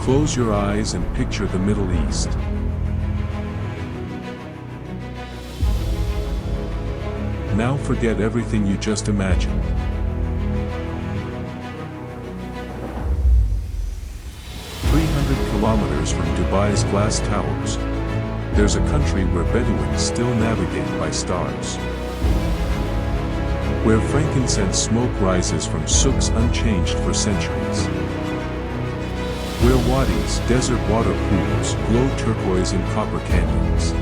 Close your eyes and picture the Middle East. Now forget everything you just imagined. Kilometers from Dubai's glass towers, there's a country where Bedouins still navigate by stars. Where frankincense smoke rises from souks unchanged for centuries. Where wadis, desert water pools, glow turquoise in copper canyons.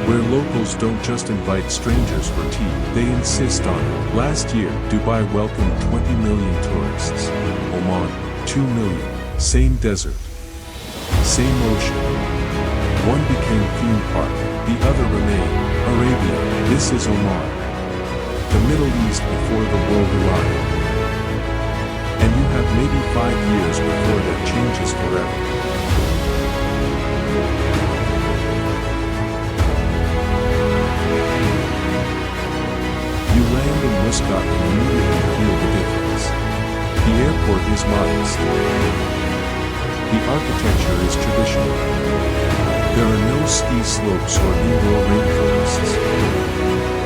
Where locals don't just invite strangers for tea, they insist on it. Last year, Dubai welcomed 20 million tourists. Oman, 2 million. Same desert. Same ocean. One became theme park, the other remained. Arabia, this is Oman. The Middle East before the world arrived. And you have maybe 5 years before that changes forever. You land in Muscat and immediately feel the difference. The airport is modest. The architecture is traditional. There are no ski slopes or indoor rainforests.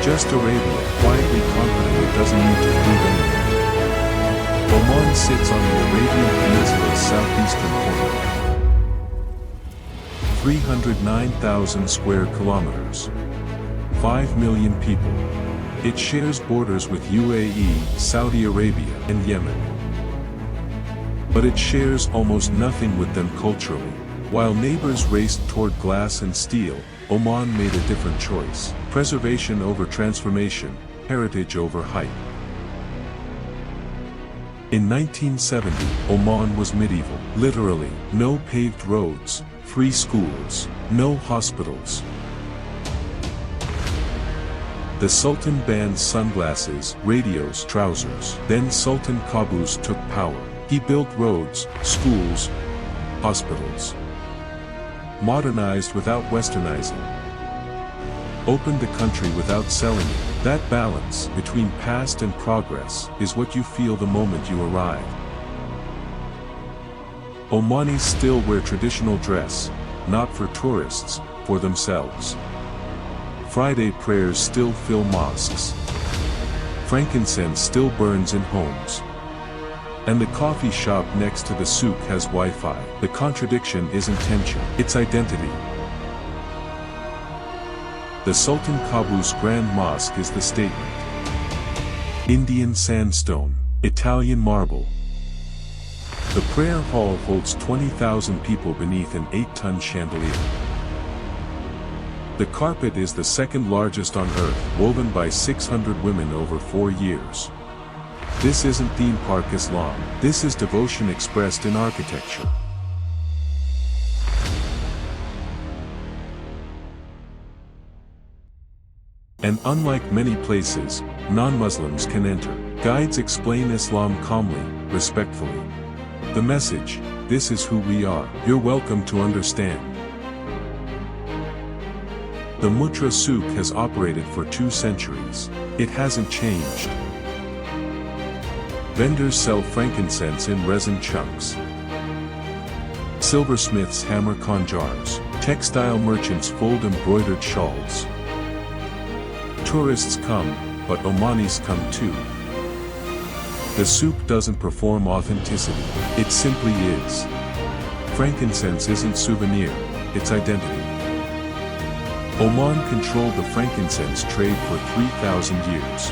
Just Arabia, quietly confident it doesn't need to prove anything. Oman sits on the Arabian Peninsula's southeastern corner. 309,000 square kilometers. 5 million people. It shares borders with UAE, Saudi Arabia, and Yemen. But it shares almost nothing with them culturally. While neighbors raced toward glass and steel, Oman made a different choice. Preservation over transformation, heritage over hype. In 1970, Oman was medieval. Literally, no paved roads, free schools, no hospitals. The Sultan banned sunglasses, radios, trousers. Then Sultan Qaboos took power. He built roads, schools, hospitals. Modernized without westernizing. Opened the country without selling it. That balance between past and progress is what you feel the moment you arrive. Omanis still wear traditional dress, not for tourists, for themselves. Friday prayers still fill mosques. Frankincense still burns in homes. And the coffee shop next to the souk has Wi-Fi. The contradiction isn't tension, it's identity. The Sultan Qaboos Grand Mosque is the statement. Indian sandstone, Italian marble. The prayer hall holds 20,000 people beneath an 8-ton chandelier. The carpet is the second largest on earth, woven by 600 women over 4 years. This isn't theme park Islam, this is devotion expressed in architecture. And unlike many places, non-Muslims can enter. Guides explain Islam calmly, respectfully. The message, this is who we are, you're welcome to understand. The Mutra souk has operated for 2 centuries. It hasn't changed. Vendors sell frankincense in resin chunks. Silversmiths hammer conjars. Textile merchants fold embroidered shawls. Tourists come, but Omanis come too. The souk doesn't perform authenticity, it simply is. Frankincense isn't souvenir, it's identity. Oman controlled the frankincense trade for 3,000 years.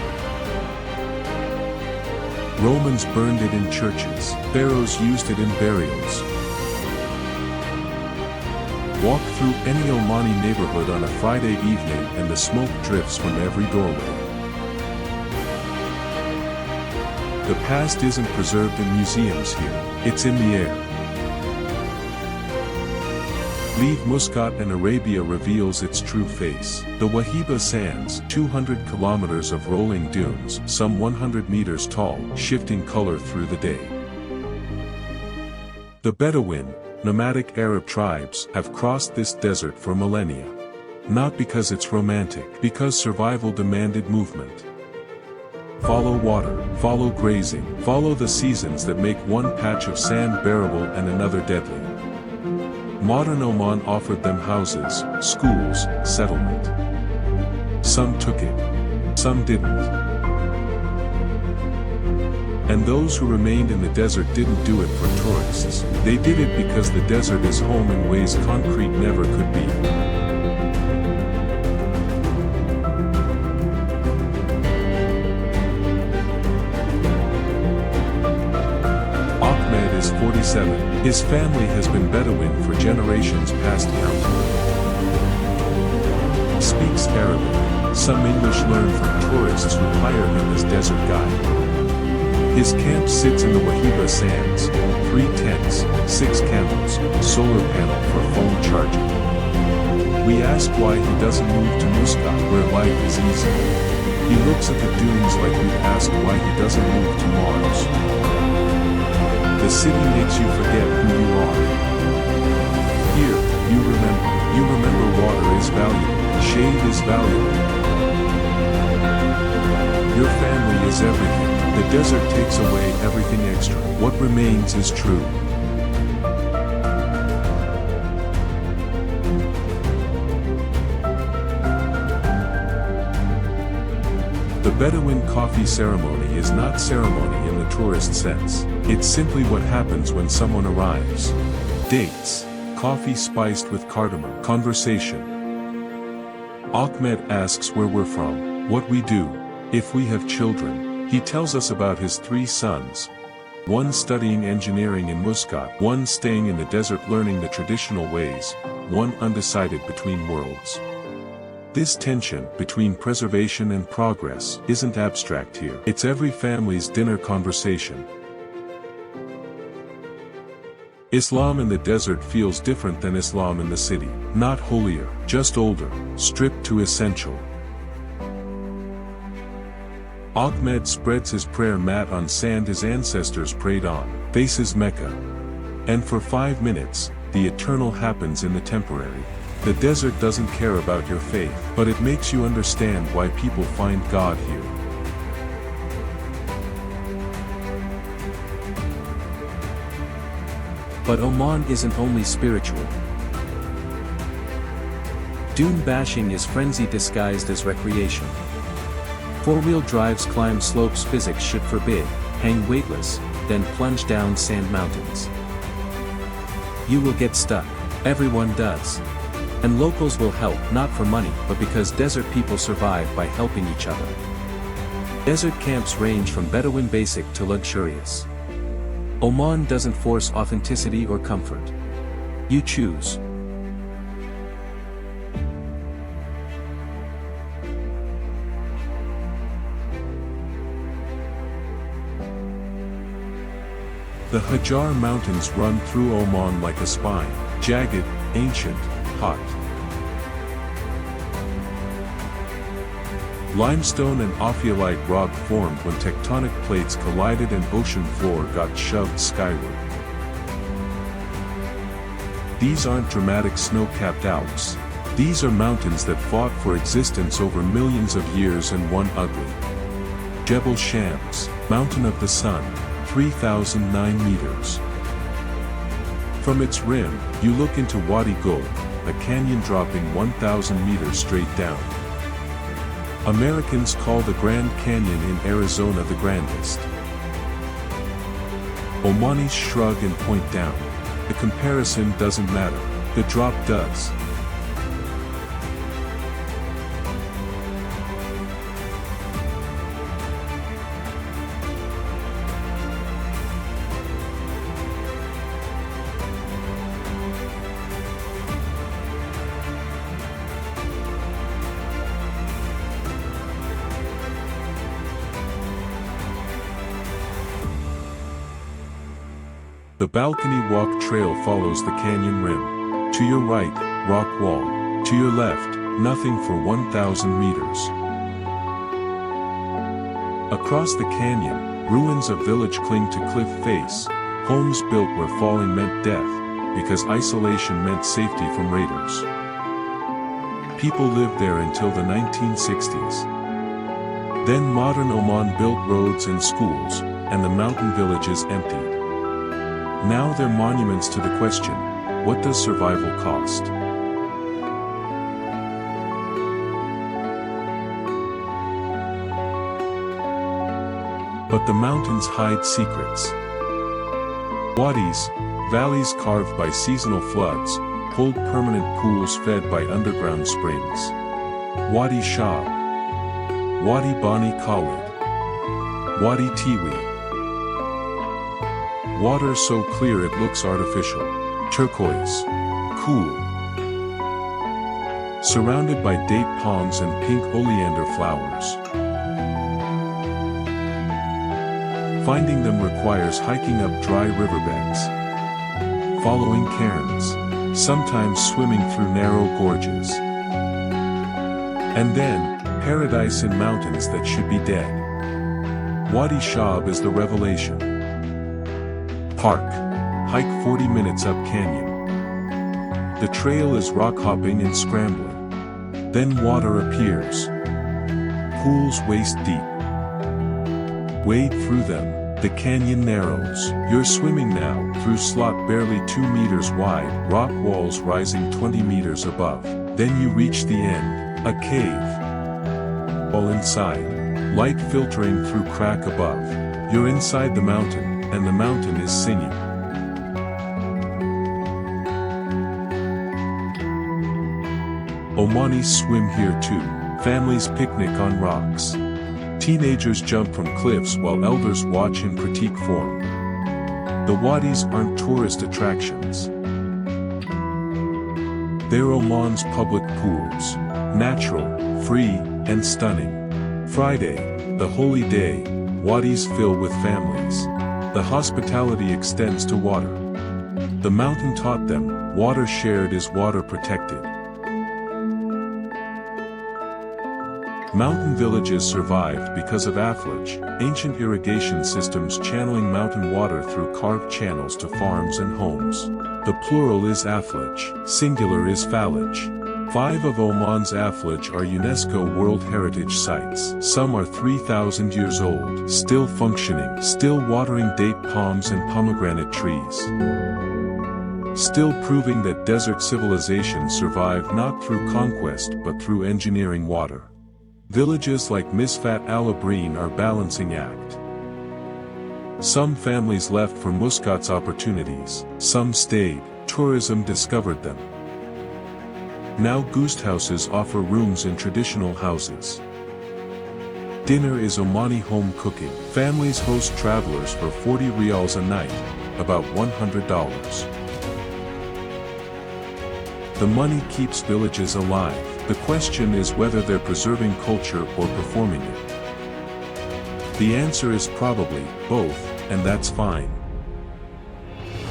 Romans burned it in churches, pharaohs used it in burials. Walk through any Omani neighborhood on a Friday evening and the smoke drifts from every doorway. The past isn't preserved in museums here, it's in the air. Leave Muscat and Arabia reveals its true face. The Wahiba sands, 200 kilometers of rolling dunes, some 100 meters tall, shifting color through the day. The Bedouin, nomadic Arab tribes, have crossed this desert for millennia. Not because it's romantic, because survival demanded movement. Follow water, follow grazing, follow the seasons that make one patch of sand bearable and another deadly. Modern Oman offered them houses, schools, settlement. Some took it, some didn't. And those who remained in the desert didn't do it for tourists. They did it because the desert is home in ways concrete never could be. Ahmed is 47. His family has been Bedouin for generations past counting. Speaks Arabic. Some English learned from tourists who hire him as desert guide. His camp sits in the Wahiba sands, 3 tents, 6 camels, solar panel for phone charging. We ask why he doesn't move to Muscat where life is easy. He looks at the dunes like we'd ask why he doesn't move to Mars. The city makes you forget who you are. Here, you remember water is valuable, shade is valuable. Your family is everything. The desert takes away everything extra. What remains is true. The Bedouin coffee ceremony is not ceremony in the tourist sense. It's simply what happens when someone arrives. Dates, coffee spiced with cardamom, conversation. Ahmed asks where we're from, what we do, if we have children. He tells us about his 3 sons. One studying engineering in Muscat, one staying in the desert learning the traditional ways, one undecided between worlds. This tension between preservation and progress isn't abstract here. It's every family's dinner conversation. Islam in the desert feels different than Islam in the city. Not holier, just older, stripped to essential. Ahmed spreads his prayer mat on sand his ancestors prayed on, faces Mecca. And for 5 minutes, the eternal happens in the temporary. The desert doesn't care about your faith, but it makes you understand why people find God here. But Oman isn't only spiritual. Dune bashing is frenzy disguised as recreation. 4-wheel drives climb slopes physics should forbid, hang weightless, then plunge down sand mountains. You will get stuck. Everyone does. And locals will help not for money but because desert people survive by helping each other. Desert camps range from Bedouin basic to luxurious. Oman doesn't force authenticity or comfort. You choose. The Hajar Mountains run through Oman like a spine, jagged, ancient, hot. Limestone and ophiolite rock formed when tectonic plates collided and ocean floor got shoved skyward. These aren't dramatic snow-capped Alps. These are mountains that fought for existence over millions of years and won ugly. Jebel Shams, Mountain of the Sun, 3,009 meters. From its rim, you look into Wadi Gul, a canyon dropping 1,000 meters straight down. Americans call the Grand Canyon in Arizona the grandest. Omanis shrug and point down. The comparison doesn't matter, the drop does. The balcony walk trail follows the canyon rim. To your right, rock wall. To your left, nothing for 1,000 meters. Across the canyon, ruins of village cling to cliff face, homes built where falling meant death, because isolation meant safety from raiders. People lived there until the 1960s. Then modern Oman built roads and schools, and the mountain villages emptied. Now they're monuments to the question, what does survival cost? But the mountains hide secrets. Wadis, valleys carved by seasonal floods, hold permanent pools fed by underground springs. Wadi Shab, Wadi Bani Khalid, Wadi Tiwi. Water so clear it looks artificial, turquoise, cool. Surrounded by date palms and pink oleander flowers. Finding them requires hiking up dry riverbeds, following cairns, sometimes swimming through narrow gorges. And then, paradise in mountains that should be dead. Wadi Shab is the revelation. Park. Hike 40 minutes up canyon. The trail is rock hopping and scrambling. Then water appears. Pools waist deep. Wade through them, the canyon narrows. You're swimming now, through slot barely 2 meters wide, rock walls rising 20 meters above. Then you reach the end, a cave. All inside, light filtering through crack above. You're inside the mountain, and the mountain is singing. Omanis swim here too. Families picnic on rocks. Teenagers jump from cliffs while elders watch and critique form. The wadis aren't tourist attractions. They're Oman's public pools. Natural, free, and stunning. Friday, the holy day, wadis fill with families. The hospitality extends to water. The mountain taught them, water shared is water protected. Mountain villages survived because of affluage, ancient irrigation systems channeling mountain water through carved channels to farms and homes. The plural is affluage, singular is phallage. 5 of Oman's affluage are UNESCO World Heritage Sites. Some are 3,000 years old, still functioning, still watering date palms and pomegranate trees. Still proving that desert civilizations survived not through conquest but through engineering water. Villages like Misfat al-Abrin are balancing act. Some families left for Muscat's opportunities, some stayed, tourism discovered them. Now ghost houses offer rooms in traditional houses. Dinner is Omani home cooking. Families host travelers for 40 rials a night, about $100. The money keeps villages alive. The question is whether they're preserving culture or performing it. The answer is probably both, and that's fine.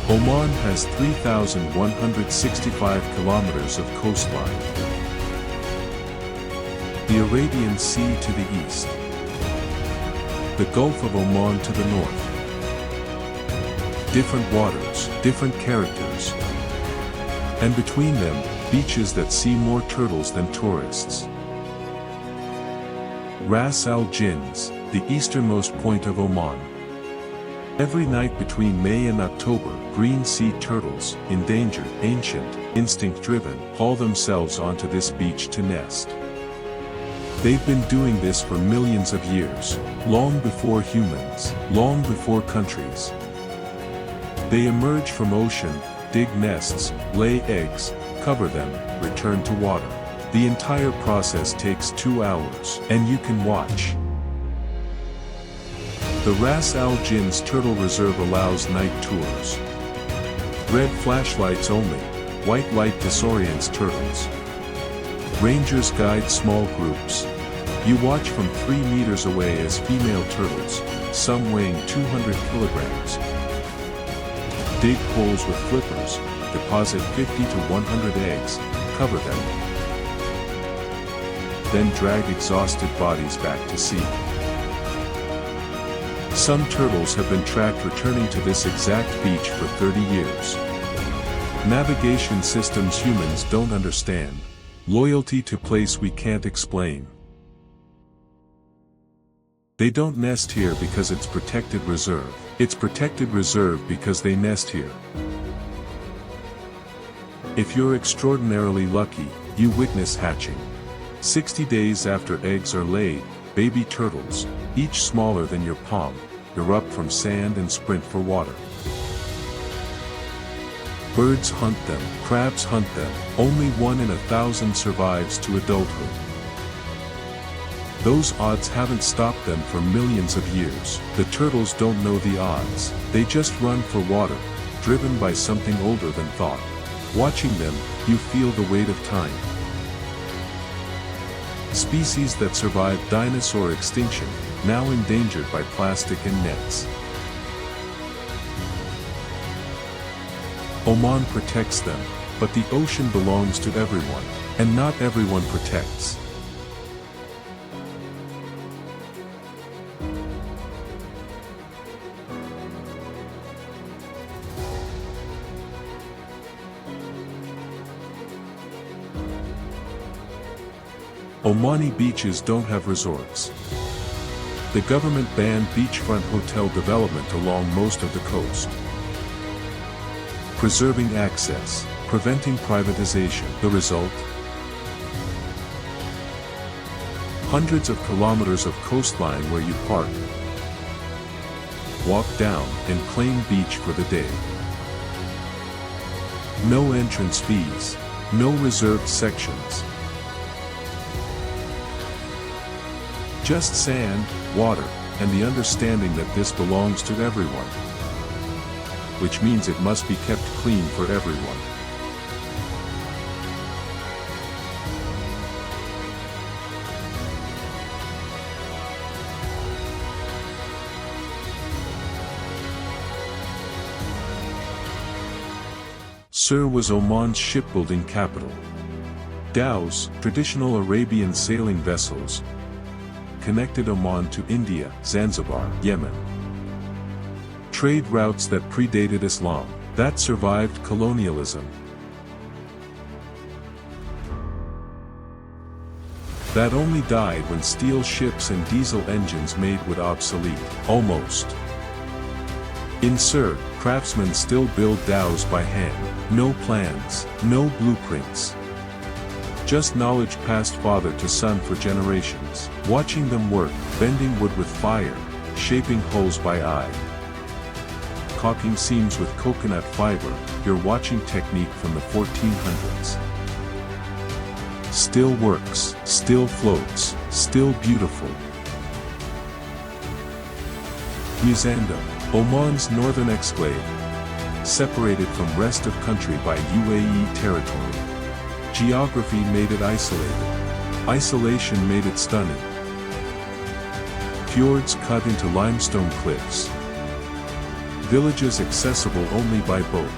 Oman has 3,165 kilometers of coastline. The Arabian Sea to the east. The Gulf of Oman to the north. Different waters, different characters. And between them, beaches that see more turtles than tourists. Ras Al Jins, the easternmost point of Oman. Every night between May and October, green sea turtles, endangered, ancient, instinct-driven, haul themselves onto this beach to nest. They've been doing this for millions of years, long before humans, long before countries. They emerge from ocean, dig nests, lay eggs, cover them, return to water. The entire process takes 2 hours, and you can watch. The Ras Al Jins Turtle Reserve allows night tours. Red flashlights only, white light disorients turtles. Rangers guide small groups. You watch from 3 meters away as female turtles, some weighing 200 kilograms, dig holes with flippers, deposit 50 to 100 eggs, cover them, then drag exhausted bodies back to sea. Some turtles have been tracked returning to this exact beach for 30 years. Navigation systems humans don't understand. Loyalty to place we can't explain. They don't nest here because it's protected reserve. It's protected reserve because they nest here. If you're extraordinarily lucky, you witness hatching. 60 days after eggs are laid, baby turtles, each smaller than your palm, erupt from sand and sprint for water. Birds hunt them, crabs hunt them, only 1 in 1,000 survives to adulthood. Those odds haven't stopped them for millions of years. The turtles don't know the odds, they just run for water, driven by something older than thought. Watching them, you feel the weight of time. Species that survived dinosaur extinction, now endangered by plastic and nets. Oman protects them, but the ocean belongs to everyone, and not everyone protects. Omani beaches don't have resorts. The government banned beachfront hotel development along most of the coast. Preserving access, preventing privatization. The result? Hundreds of kilometers of coastline where you park, walk down, and claim beach for the day. No entrance fees, no reserved sections. Just sand, water, and the understanding that this belongs to everyone. Which means it must be kept clean for everyone. Sur was Oman's shipbuilding capital. Dhows, traditional Arabian sailing vessels, connected Oman to India, Zanzibar, Yemen. Trade routes that predated Islam, that survived colonialism. That only died when steel ships and diesel engines made wood obsolete, almost. In Sur, craftsmen still build dhows by hand, no plans, no blueprints. Just knowledge passed father to son for generations, watching them work, bending wood with fire, shaping hulls by eye. Caulking seams with coconut fiber, you're watching technique from the 1400s. Still works, still floats, still beautiful. Musandam, Oman's northern exclave, separated from rest of country by UAE territory. Geography made it isolated. Isolation made it stunning. Fjords cut into limestone cliffs. Villages accessible only by boat.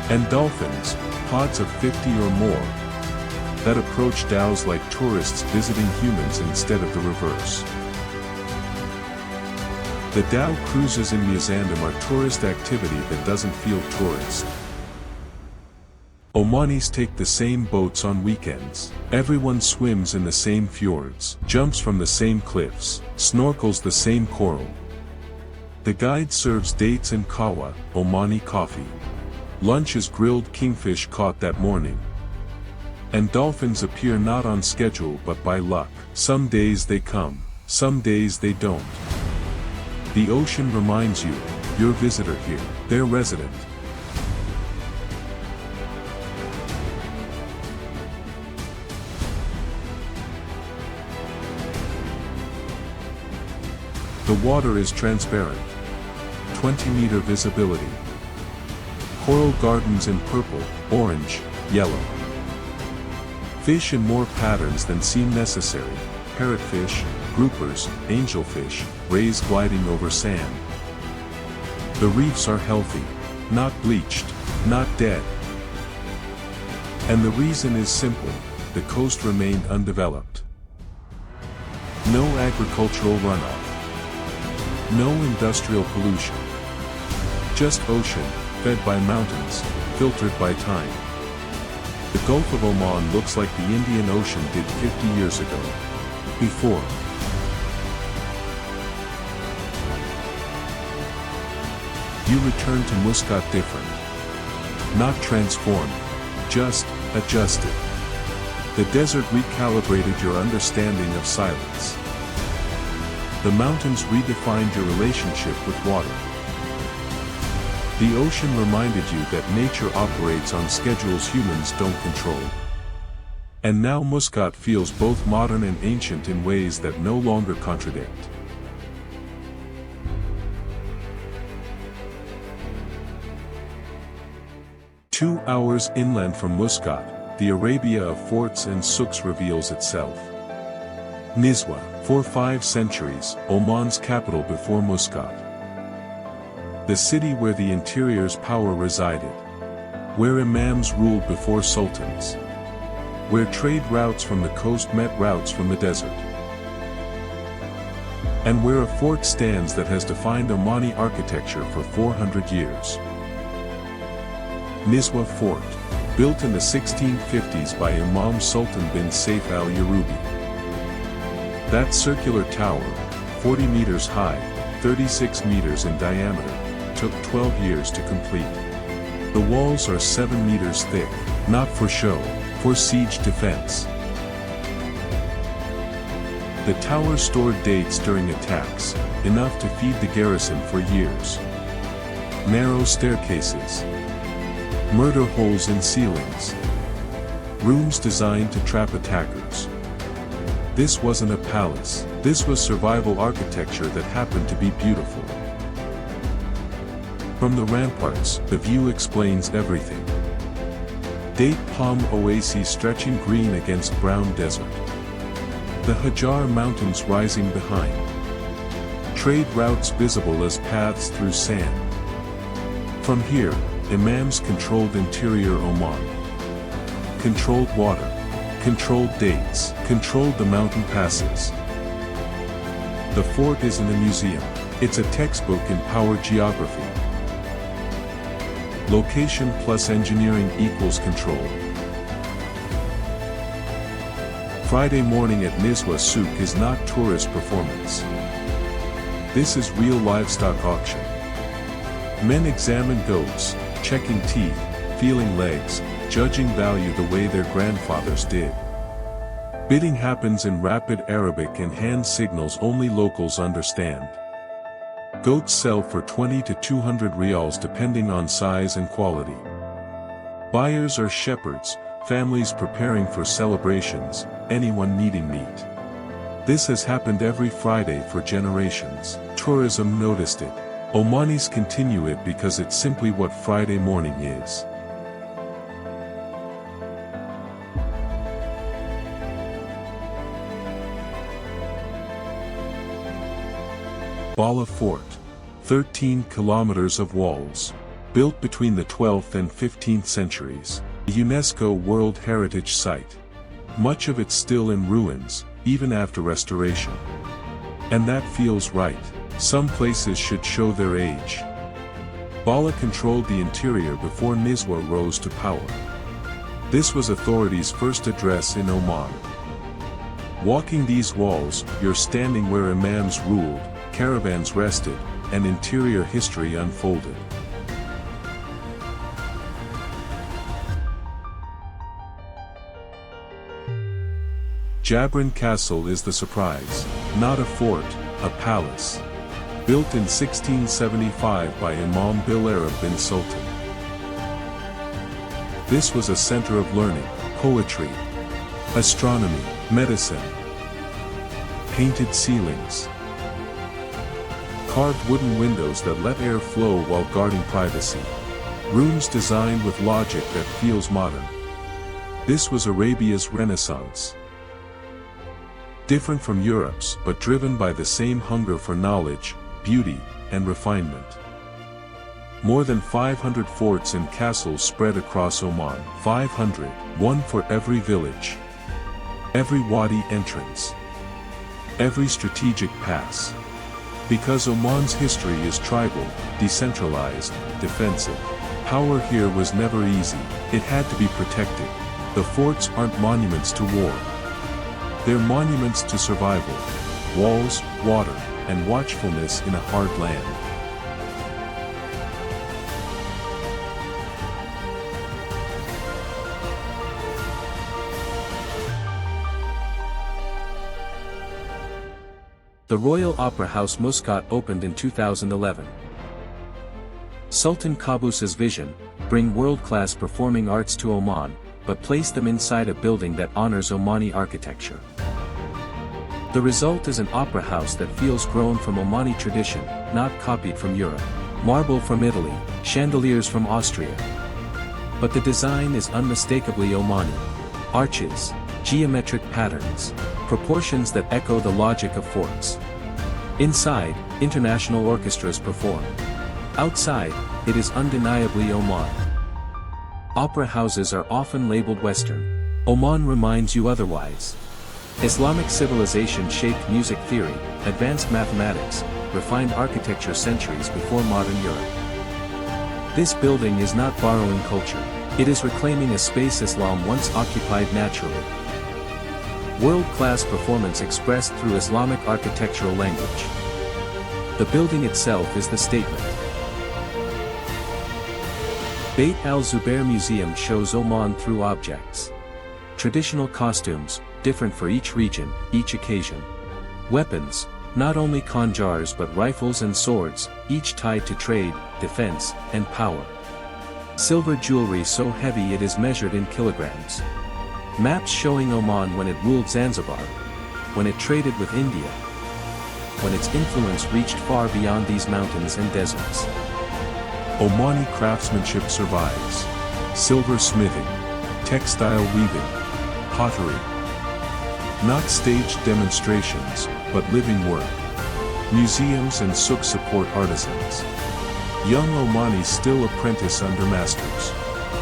And dolphins, pods of 50 or more, that approach dhows like tourists visiting humans instead of the reverse. The dhow cruises in Musandam are tourist activity that doesn't feel tourist. Omanis take the same boats on weekends. Everyone swims in the same fjords, jumps from the same cliffs, snorkels the same coral. The guide serves dates and kawa, Omani coffee. Lunch is grilled kingfish caught that morning. And dolphins appear not on schedule but by luck. Some days they come, some days they don't. The ocean reminds you, you're visitor here, they're resident. The water is transparent. 20-meter visibility. Coral gardens in purple, orange, yellow. Fish in more patterns than seem necessary. Parrotfish, groupers, angelfish, rays gliding over sand. The reefs are healthy, not bleached, not dead. And the reason is simple, the coast remained undeveloped. No agricultural runoff. No industrial pollution. Just ocean, fed by mountains, filtered by time. The Gulf of Oman looks like the Indian Ocean did 50 years ago. Before. you return to Muscat different. Not transformed, just adjusted. The desert recalibrated your understanding of silence. The mountains redefined your relationship with water. The ocean reminded you that nature operates on schedules humans don't control. And now Muscat feels both modern and ancient in ways that no longer contradict. Two hours inland from Muscat, the Arabia of forts and souks reveals itself. Nizwa, for 5 centuries, Oman's capital before Muscat. The city where the interior's power resided. Where imams ruled before sultans. Where trade routes from the coast met routes from the desert. And where a fort stands that has defined Omani architecture for 400 years. Nizwa Fort, built in the 1650s by Imam Sultan bin Saif al-Yarubi. That circular tower, 40 meters high, 36 meters in diameter, took 12 years to complete. The walls are 7 meters thick, not for show, for siege defense. The tower stored dates during attacks, enough to feed the garrison for years. Narrow staircases. Murder holes in ceilings. Rooms designed to trap attackers. This wasn't a palace, this was survival architecture that happened to be beautiful. From the ramparts, the view explains everything. Date palm oases stretching green against brown desert. The Hajar Mountains rising behind. Trade routes visible as paths through sand. From here, imams controlled interior Oman. Controlled water. Controlled dates. Controlled the mountain passes. The fort isn't a museum. It's a textbook in power geography. Location plus engineering equals control. Friday morning at Nizwa Souk is not tourist performance. This is real livestock auction. Men examine goats, checking teeth, feeling legs, judging value the way their grandfathers did. Bidding happens in rapid Arabic and hand signals only locals understand. Goats sell for 20 to 200 rials depending on size and quality. Buyers are shepherds, families preparing for celebrations, anyone needing meat. This has happened every Friday for generations. Tourism noticed it. Omanis continue it because it's simply what Friday morning is. Bahla Fort. 13 kilometers of walls. Built between the 12th and 15th centuries. A UNESCO World Heritage Site. Much of it still in ruins, even after restoration. And that feels right. Some places should show their age. Bahla controlled the interior before Nizwa rose to power. This was authorities' first address in Oman. Walking these walls, you're standing where imams ruled, caravans rested, and interior history unfolded. Jabrin Castle is the surprise. Not a fort, a palace. Built in 1675 by Imam Arab bin Sultan. This was a center of learning, poetry, astronomy, medicine. Painted ceilings. Carved wooden windows that let air flow while guarding privacy. Rooms designed with logic that feels modern. This was Arabia's Renaissance. Different from Europe's, but driven by the same hunger for knowledge, beauty, and refinement. More than 500 forts and castles spread across Oman. 500, one for every village. Every wadi entrance. Every strategic pass. Because Oman's history is tribal, decentralized, defensive. Power here was never easy, it had to be protected. The forts aren't monuments to war. They're monuments to survival. Walls, water, and watchfulness in a hard land. The Royal Opera House Muscat opened in 2011. Sultan Qaboos's vision: bring world-class performing arts to Oman, but place them inside a building that honors Omani architecture. The result is an opera house that feels grown from Omani tradition, not copied from Europe. Marble from Italy, chandeliers from Austria. But the design is unmistakably Omani. Arches, geometric patterns, proportions that echo the logic of forts. Inside, international orchestras perform. Outside, it is undeniably Oman. Opera houses are often labeled Western. Oman reminds you otherwise. Islamic civilization shaped music theory, advanced mathematics, refined architecture centuries before modern Europe. This building is not borrowing culture, it is reclaiming a space Islam once occupied naturally. World-class performance expressed through Islamic architectural language. The building itself is the statement. Beit al-Zubair Museum shows Oman through objects. Traditional costumes, different for each region, each occasion. Weapons, not only khanjars but rifles and swords, each tied to trade, defense, and power. Silver jewelry so heavy it is measured in kilograms. Maps showing Oman when it ruled Zanzibar, when it traded with India, when its influence reached far beyond these mountains and deserts. Omani craftsmanship survives. Silver smithing, textile weaving, pottery. Not staged demonstrations, but living work. Museums and souks support artisans. Young Omanis still apprentice under masters.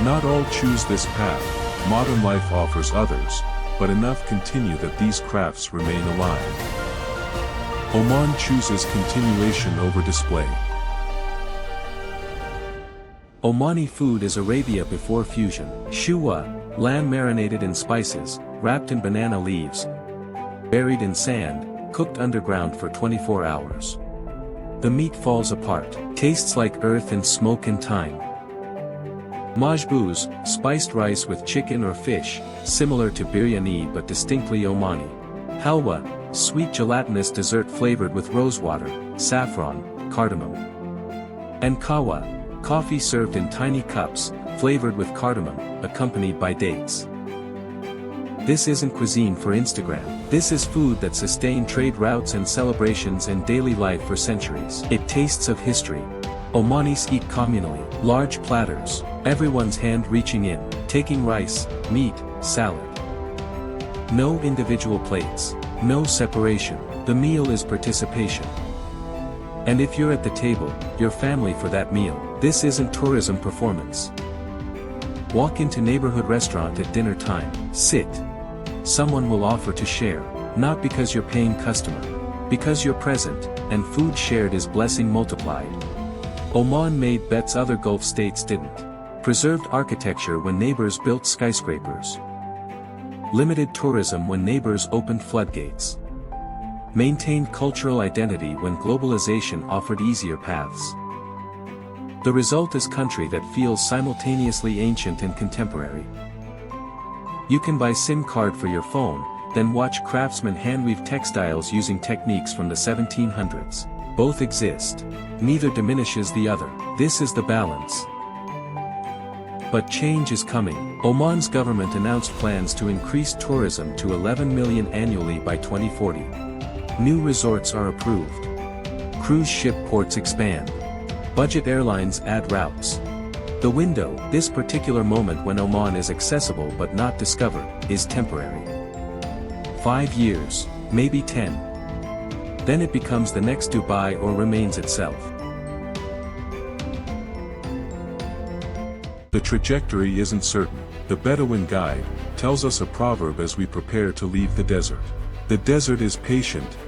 Not all choose this path, modern life offers others, but enough continue that these crafts remain alive. Oman chooses continuation over display. Omani food is Arabia before fusion. Shuwa, lamb marinated in spices, wrapped in banana leaves, buried in sand, cooked underground for 24 hours. The meat falls apart, tastes like earth and smoke and thyme. Majbouz, spiced rice with chicken or fish, similar to biryani but distinctly Omani. Halwa, sweet gelatinous dessert flavored with rosewater, saffron, cardamom. And kawa, coffee served in tiny cups, flavored with cardamom, accompanied by dates. This isn't cuisine for Instagram. This is food that sustained trade routes and celebrations and daily life for centuries. It tastes of history. Omanis eat communally, large platters, everyone's hand reaching in, taking rice, meat, salad. No individual plates, no separation. The meal is participation. And if you're at the table, your family for that meal. This isn't tourism performance. Walk into neighborhood restaurant at dinner time, sit. Someone will offer to share, not because you're paying customer, because you're present, and food shared is blessing multiplied. Oman made bets other Gulf states didn't. Preserved architecture when neighbors built skyscrapers. Limited tourism when neighbors opened floodgates. Maintained cultural identity when globalization offered easier paths. The result is country that feels simultaneously ancient and contemporary. You can buy SIM card for your phone, then watch craftsmen handweave textiles using techniques from the 1700s. Both exist. Neither diminishes the other. This is the balance. But change is coming. Oman's government announced plans to increase tourism to 11 million annually by 2040. New resorts are approved. Cruise ship ports expand. Budget airlines add routes. The window, this particular moment when Oman is accessible but not discovered, is temporary. 5 years, maybe 10. Then it becomes the next Dubai or remains itself. The trajectory isn't certain. The Bedouin guide tells us a proverb as we prepare to leave the desert. The desert is patient.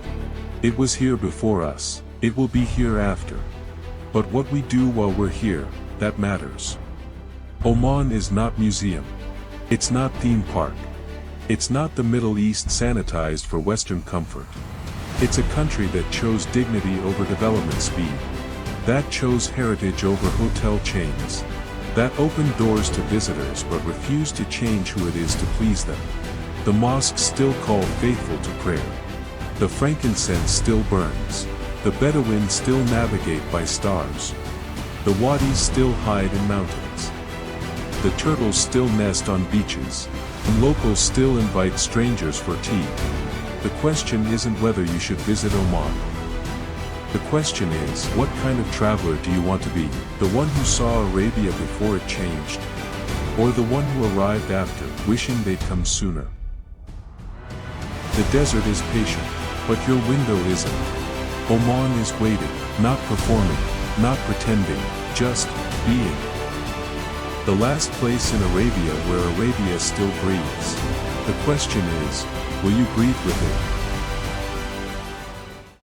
It was here before us. It will be here after. But what we do while we're here, that matters. Oman is not museum. It's not theme park. It's not the Middle East sanitized for Western comfort. It's a country that chose dignity over development speed. That chose heritage over hotel chains. That opened doors to visitors but refused to change who it is to please them. The mosques still call faithful to prayer. The frankincense still burns. The Bedouin still navigate by stars. The wadis still hide in mountains. The turtles still nest on beaches. And locals still invite strangers for tea. The question isn't whether you should visit Oman. The question is, what kind of traveler do you want to be? The one who saw Arabia before it changed? Or the one who arrived after, wishing they'd come sooner? The desert is patient, but your window isn't. Oman is waiting, not performing, not pretending, just being. The last place in Arabia where Arabia still breathes. The question is, will you breathe with it?